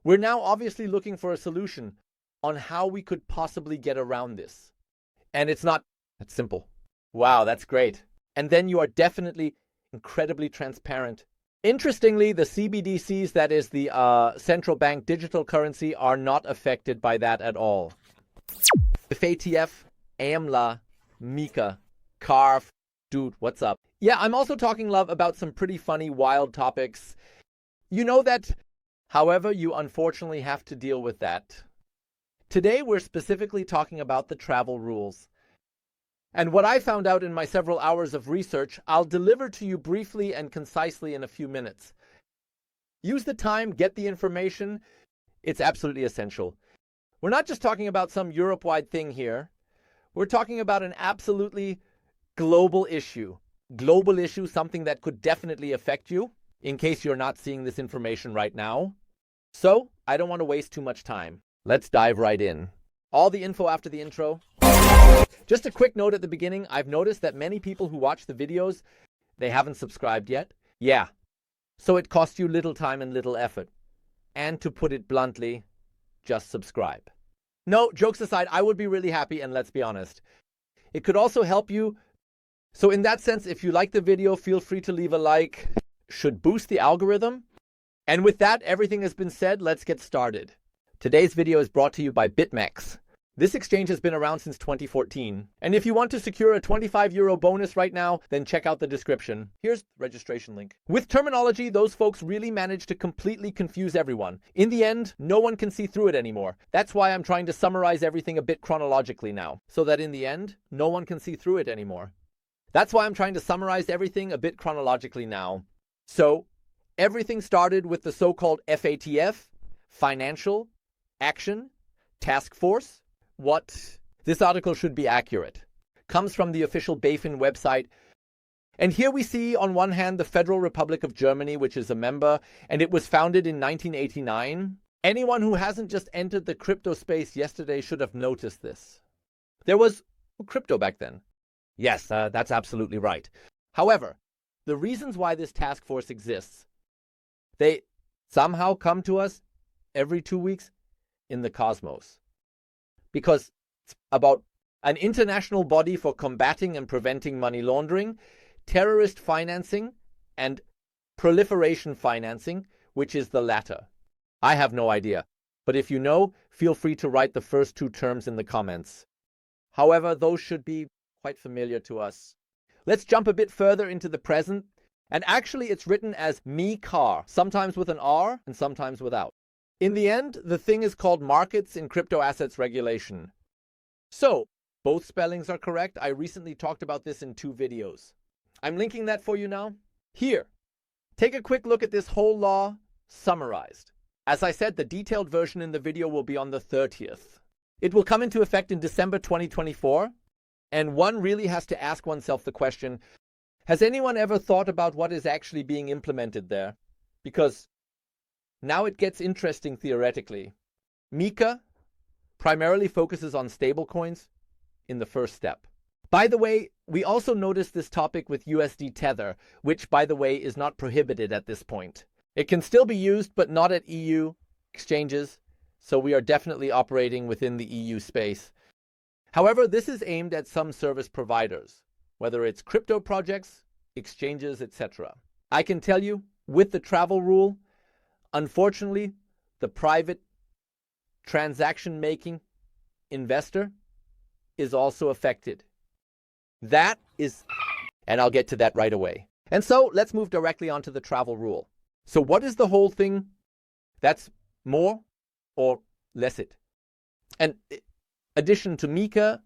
We're now obviously looking for a solution on how we could possibly get around this. And it's not that simple. Wow, that's great. And then you are definitely incredibly transparent. Interestingly, the CBDCs, that is the central bank digital currency, are not affected by that at all. The FATF, AMLA, MiCA, CAR, dude, what's up? Yeah, I'm also talking, love, about some pretty funny, wild topics. You know that, however, you unfortunately have to deal with that. Today, we're specifically talking about the travel rules. And what I found out in my several hours of research, I'll deliver to you briefly and concisely in a few minutes. Use the time, get the information. It's absolutely essential. We're not just talking about some Europe-wide thing here. We're talking about an absolutely global issue. Global issue, something that could definitely affect you, in case you're not seeing this information right now. So, I don't want to waste too much time. Let's dive right in. All the info after the intro. Just a quick note at the beginning. I've noticed that many people who watch the videos, they haven't subscribed yet. Yeah. So it costs you little time and little effort. And to put it bluntly, just subscribe. No, jokes aside, I would be really happy, and let's be honest. It could also help you. So in that sense, if you like the video, feel free to leave a like. Should boost the algorithm. And with that, everything has been said. Let's get started. Today's video is brought to you by BitMEX. This exchange has been around since 2014. And if you want to secure a €25 bonus right now, then check out the description. Here's the registration link. With terminology, those folks really managed to completely confuse everyone. In the end, no one can see through it anymore. That's why I'm trying to summarize everything a bit chronologically now, so that in the end, no one can see through it anymore. That's why I'm trying to summarize everything a bit chronologically now. So, everything started with the so-called FATF, Financial Action Task Force. What? This article should be accurate. Comes from the official BaFin website. And here we see, on one hand, the Federal Republic of Germany, which is a member, and it was founded in 1989. Anyone who hasn't just entered the crypto space yesterday should have noticed this. There was crypto back then. Yes, that's absolutely right. However, the reasons why this task force exists, they somehow come to us every 2 weeks in the cosmos. Because it's about an international body for combating and preventing money laundering, terrorist financing, and proliferation financing, which is the latter. I have no idea. But if you know, feel free to write the first two terms in the comments. However, those should be quite familiar to us. Let's jump a bit further into the present. And actually, it's written as MiCAR, sometimes with an R and sometimes without. In the end, the thing is called Markets in Crypto Assets Regulation. So, both spellings are correct. I recently talked about this in 2 videos. I'm linking that for you now. Here, take a quick look at this whole law summarized. As I said, the detailed version in the video will be on the 30th. It will come into effect in December 2024. And one really has to ask oneself the question, has anyone ever thought about what is actually being implemented there? Because now it gets interesting theoretically. MiCA primarily focuses on stablecoins in the first step. By the way, we also noticed this topic with USD Tether, which, by the way, is not prohibited at this point. It can still be used, but not at EU exchanges, so we are definitely operating within the EU space. However, this is aimed at some service providers, whether it's crypto projects, exchanges, etc. I can tell you, with the travel rule, unfortunately, the private transaction-making investor is also affected. That is, and I'll get to that right away. And so let's move directly onto the travel rule. So what is the whole thing that's more or less it? And addition to MiCA,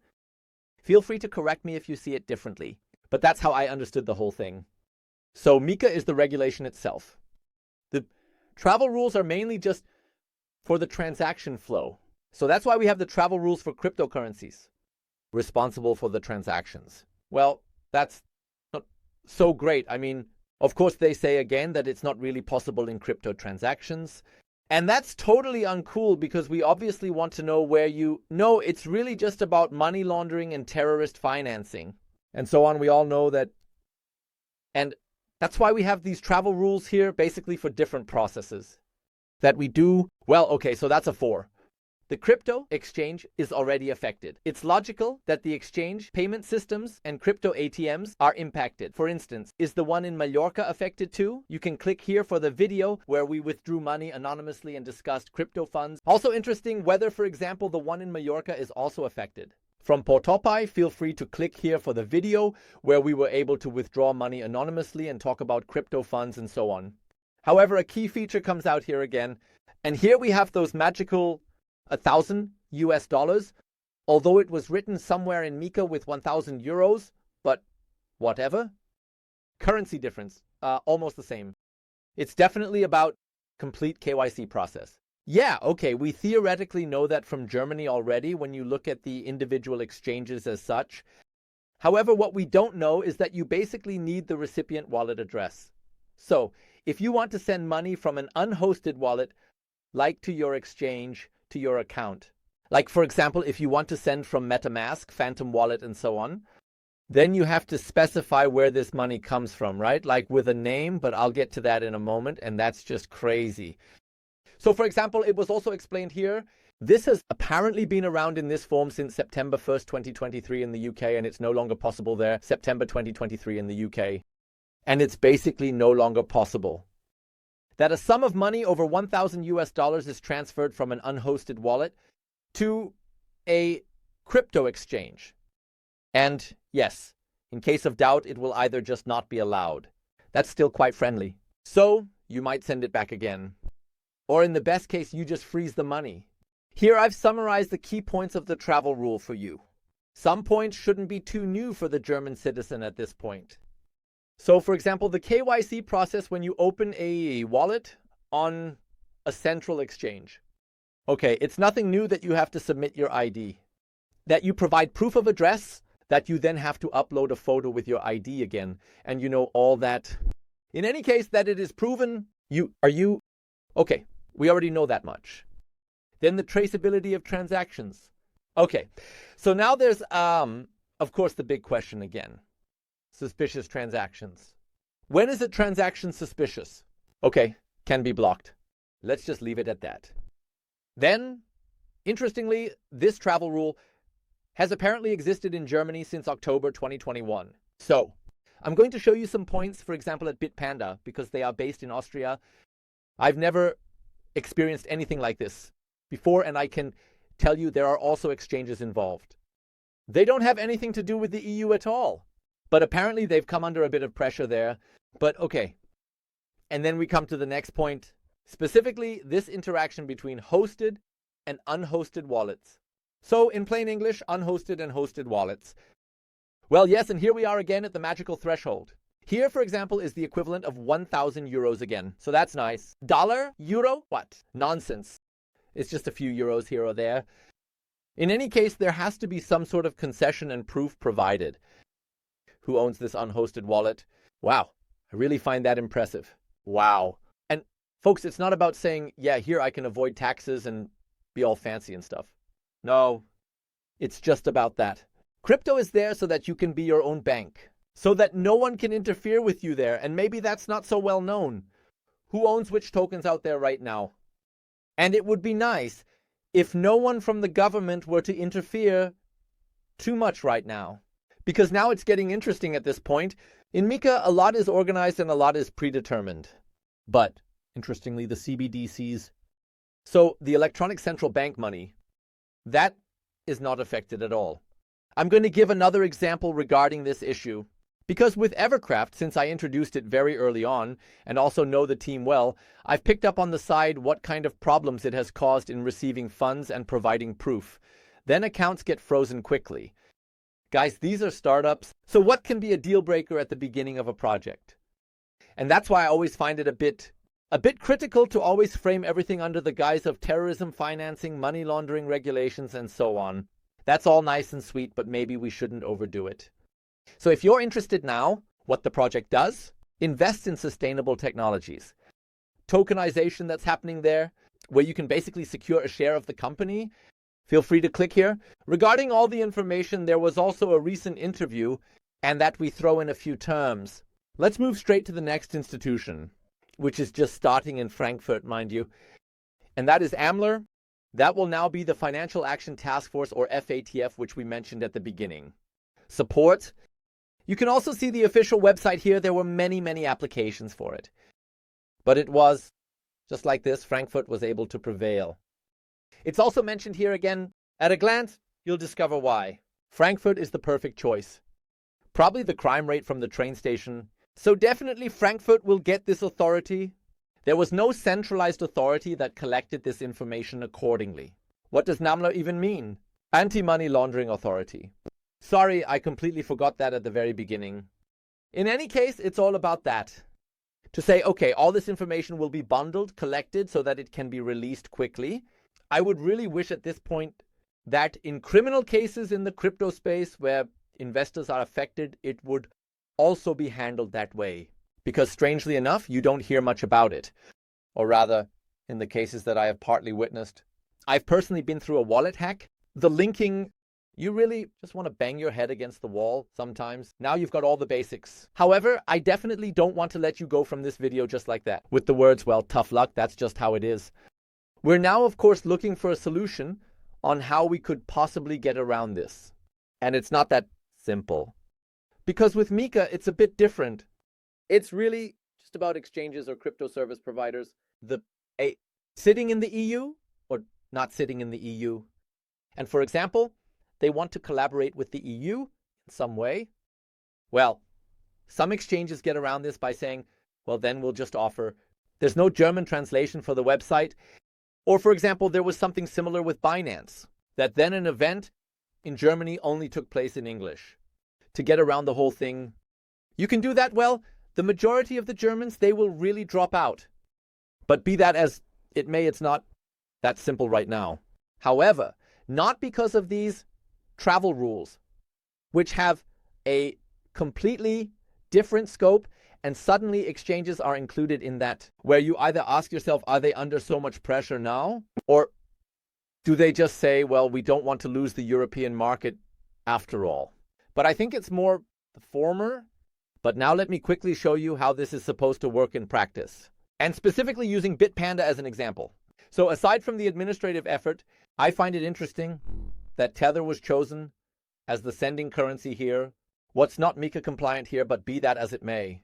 feel free to correct me if you see it differently, but that's how I understood the whole thing. So MiCA is the regulation itself. The travel rules are mainly just for the transaction flow. So that's why we have the travel rules for cryptocurrencies, responsible for the transactions. Well, that's not so great. I mean, of course, they say again that it's not really possible in crypto transactions. And that's totally uncool because we obviously want to know where no, it's really just about money laundering and terrorist financing and so on. We all know that. And that's why we have these travel rules here, basically for different processes. that we do, well, okay, so that's a 4. The crypto exchange is already affected. It's logical that the exchange, payment systems, and crypto ATMs are impacted. For instance, is the one in Mallorca affected too? You can click here for the video where we withdrew money anonymously and discussed crypto funds. Also interesting whether, for example, the one in Mallorca is also affected. From Portopai, feel free to click here for the video where we were able to withdraw money anonymously and talk about crypto funds and so on. However, a key feature comes out here again. And here we have those magical $1,000, although it was written somewhere in MiCA with 1,000 euros, but whatever. Currency difference, almost the same. It's definitely about complete KYC process. Yeah, okay, we theoretically know that from Germany already when you look at the individual exchanges as such. However, what we don't know is that you basically need the recipient wallet address. So, if you want to send money from an unhosted wallet, like to your exchange, to your account. Like, for example, if you want to send from MetaMask, Phantom Wallet, and so on, then you have to specify where this money comes from, right? Like with a name, but I'll get to that in a moment, and that's just crazy. So, for example, it was also explained here, this has apparently been around in this form since September 1st, 2023 in the UK, and it's no longer possible there, September 2023 in the UK. And it's basically no longer possible. That a sum of money over $1,000 is transferred from an unhosted wallet to a crypto exchange. And yes, in case of doubt, it will either just not be allowed. That's still quite friendly. So you might send it back again. Or in the best case, you just freeze the money. Here I've summarized the key points of the travel rule for you. Some points shouldn't be too new for the German citizen at this point. So, for example, the KYC process when you open a wallet on a central exchange. Okay, it's nothing new that you have to submit your ID. That you provide proof of address, that you then have to upload a photo with your ID again. And you know all that. In any case, that it is proven, okay, we already know that much. Then the traceability of transactions. Okay, so now there's, of course, the big question again. Suspicious transactions. When is a transaction suspicious? Okay, can be blocked. Let's just leave it at that. Then, interestingly, this travel rule has apparently existed in Germany since October 2021. So, I'm going to show you some points, for example, at Bitpanda, because they are based in Austria. I've never experienced anything like this before, and I can tell you there are also exchanges involved. They don't have anything to do with the EU at all. But apparently they've come under a bit of pressure there. But okay. And then we come to the next point. Specifically, this interaction between hosted and unhosted wallets. So in plain English, unhosted and hosted wallets. Well, yes, and here we are again at the magical threshold. Here, for example, is the equivalent of 1,000 euros again. So that's nice. Dollar? Euro? What? Nonsense. It's just a few euros here or there. In any case, there has to be some sort of concession and proof provided. Who owns this unhosted wallet? Wow, I really find that impressive. Wow. And folks, it's not about saying, yeah, here I can avoid taxes and be all fancy and stuff. No, it's just about that. Crypto is there so that you can be your own bank, so that no one can interfere with you there. And maybe that's not so well known. Who owns which tokens out there right now? And it would be nice if no one from the government were to interfere too much right now. Because now it's getting interesting at this point. In MiCA, a lot is organized and a lot is predetermined. But, interestingly, the CBDCs. So, the electronic central bank money, that is not affected at all. I'm going to give another example regarding this issue. Because with Evercraft, since I introduced it very early on, and also know the team well, I've picked up on the side what kind of problems it has caused in receiving funds and providing proof. Then accounts get frozen quickly. Guys, these are startups, so what can be a deal breaker at the beginning of a project? And that's why I always find it a bit critical to always frame everything under the guise of terrorism financing, money laundering regulations, and so on. That's all nice and sweet, but maybe we shouldn't overdo it. So if you're interested now, what the project does, invest in sustainable technologies. Tokenization that's happening there, where you can basically secure a share of the company. Feel free to click here. Regarding all the information, there was also a recent interview, and that we throw in a few terms. Let's move straight to the next institution, which is just starting in Frankfurt, mind you. and that is AMLA. That will now be the Financial Action Task Force, or FATF, which we mentioned at the beginning. Support. You can also see the official website here. There were many, many applications for it. But it was, just like this, Frankfurt was able to prevail. It's also mentioned here again. At a glance, you'll discover why. Frankfurt is the perfect choice. Probably the crime rate from the train station. So definitely Frankfurt will get this authority. There was no centralized authority that collected this information accordingly. What does AMLA even mean? Anti-Money Laundering Authority. Sorry, I completely forgot that at the very beginning. In any case, it's all about that. To say, okay, all this information will be bundled, collected, so that it can be released quickly. I would really wish at this point that in criminal cases in the crypto space where investors are affected, it would also be handled that way. Because strangely enough, you don't hear much about it. Or rather, in the cases that I have partly witnessed. I've personally been through a wallet hack. The linking, you really just want to bang your head against the wall sometimes. Now you've got all the basics. However, I definitely don't want to let you go from this video just like that. With the words, well, tough luck, that's just how it is. We're now, of course, looking for a solution on how we could possibly get around this. And it's not that simple. Because with MiCA, it's a bit different. It's really just about exchanges or crypto service providers sitting in the EU or not sitting in the EU. And for example, they want to collaborate with the EU in some way. Well, some exchanges get around this by saying, well, then we'll just offer. There's no German translation for the website. Or for example, there was something similar with Binance, that then an event in Germany only took place in English. To get around the whole thing, you can do that. Well, the majority of the Germans, they will really drop out. But be that as it may, it's not that simple right now. However, not because of these travel rules, which have a completely different scope, and suddenly exchanges are included in that, where you either ask yourself, are they under so much pressure now? Or do they just say, well, we don't want to lose the European market after all? But I think it's more the former. But now let me quickly show you how this is supposed to work in practice. And specifically using Bitpanda as an example. So aside from the administrative effort, I find it interesting that Tether was chosen as the sending currency here. What's not MiCA compliant here, but be that as it may.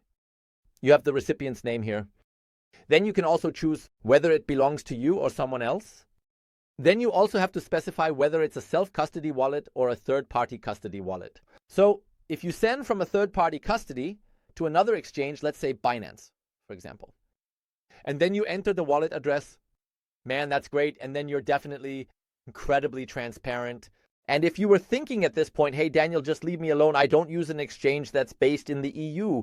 You have the recipient's name here. Then you can also choose whether it belongs to you or someone else. Then you also have to specify whether it's a self-custody wallet or a third-party custody wallet. So if you send from a third-party custody to another exchange, let's say Binance, for example, and then you enter the wallet address, man, that's great. And then you're definitely incredibly transparent. And if you were thinking at this point, hey, Daniel, just leave me alone. I don't use an exchange that's based in the EU.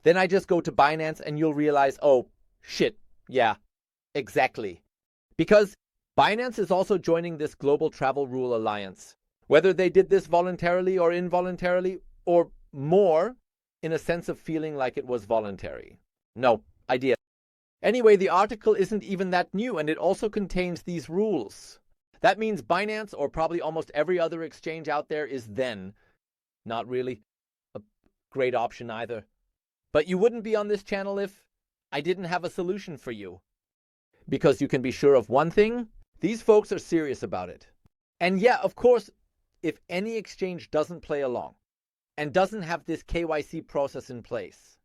Then I just go to Binance and you'll realize, oh, shit, yeah, exactly. Because Binance is also joining this Global Travel Rule Alliance. Whether they did this voluntarily or involuntarily, or more in a sense of feeling like it was voluntary. No idea. Anyway, the article isn't even that new, and it also contains these rules. That means Binance, or probably almost every other exchange out there, is then not really a great option either. But you wouldn't be on this channel if I didn't have a solution for you. Because you can be sure of one thing, these folks are serious about it. And yeah, of course, if any exchange doesn't play along and doesn't have this KYC process in place,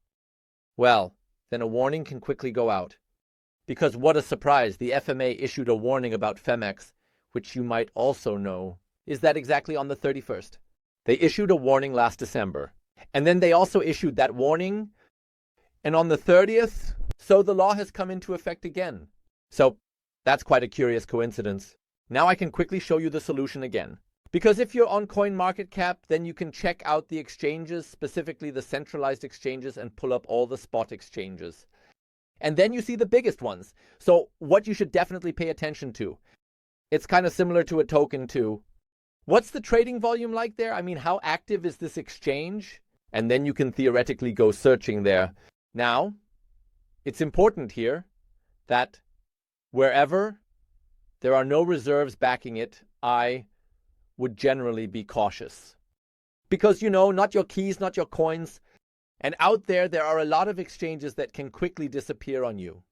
well, then a warning can quickly go out. Because what a surprise, the FMA issued a warning about Femex, which you might also know, is that exactly on the 31st. They issued a warning last December. And then they also issued that warning. And on the 30th, so the law has come into effect again. So that's quite a curious coincidence. Now I can quickly show you the solution again. Because if you're on CoinMarketCap, then you can check out the exchanges, specifically the centralized exchanges, and pull up all the spot exchanges. And then you see the biggest ones. So what you should definitely pay attention to. It's kind of similar to a token too. What's the trading volume like there? I mean, how active is this exchange? And then you can theoretically go searching there. Now, it's important here that wherever there are no reserves backing it, I would generally be cautious. Because, not your keys, not your coins. And out there are a lot of exchanges that can quickly disappear on you.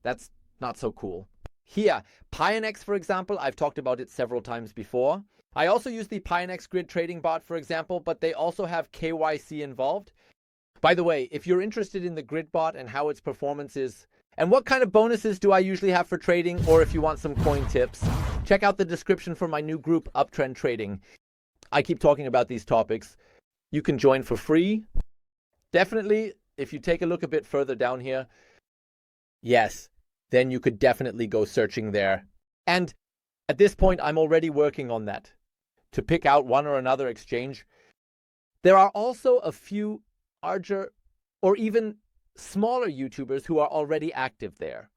That's not so cool. here. Pionex, for example, I've talked about it several times before. I also use the Pionex Grid Trading Bot, for example, but they also have KYC involved. By the way, if you're interested in the Grid Bot and how its performance is, and what kind of bonuses do I usually have for trading, or if you want some coin tips, check out the description for my new group, Uptrend Trading. I keep talking about these topics. You can join for free. Definitely, if you take a look a bit further down here, yes, then you could definitely go searching there. And at this point, I'm already working on that to pick out one or another exchange. There are also a few larger or even smaller YouTubers who are already active there.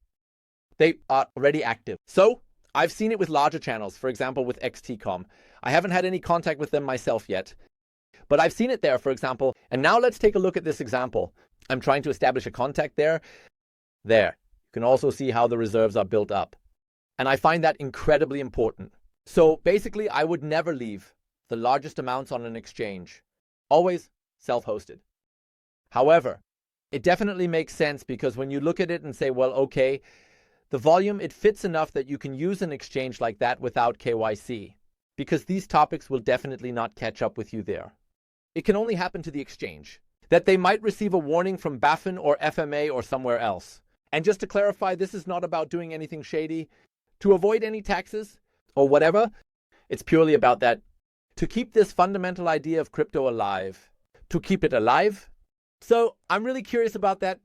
They are already active. So I've seen it with larger channels, for example, with XTCOM. I haven't had any contact with them myself yet, but I've seen it there, for example. And now let's take a look at this example. I'm trying to establish a contact there. There. You can also see how the reserves are built up. And I find that incredibly important. So basically, I would never leave the largest amounts on an exchange. Always self-hosted. However, it definitely makes sense because when you look at it and say, well, okay, the volume, it fits enough that you can use an exchange like that without KYC, because these topics will definitely not catch up with you there. It can only happen to the exchange, that they might receive a warning from BaFin or FMA or somewhere else. And just to clarify, this is not about doing anything shady. To avoid any taxes or whatever, it's purely about that. To keep this fundamental idea of crypto alive. To keep it alive. So I'm really curious about that.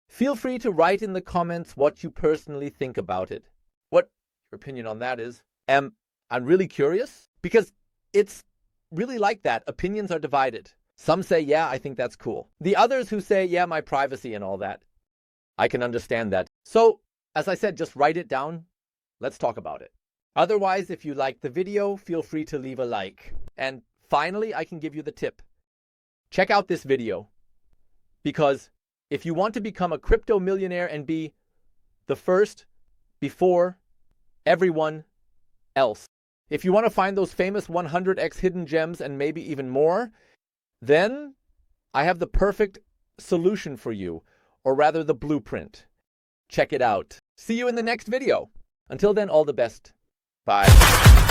Feel free to write in the comments what you personally think about it. What your opinion on that is. I'm really curious because it's really like that. Opinions are divided. Some say, yeah, I think that's cool. The others who say, yeah, my privacy and all that. I can understand that. So, as I said, just write it down. Let's talk about it. Otherwise, if you liked the video, feel free to leave a like. And finally, I can give you the tip. Check out this video. Because if you want to become a crypto millionaire and be the first before everyone else, if you want to find those famous 100x hidden gems and maybe even more, then I have the perfect solution for you, or rather the blueprint. Check it out. See you in the next video. Until then, all the best. Bye.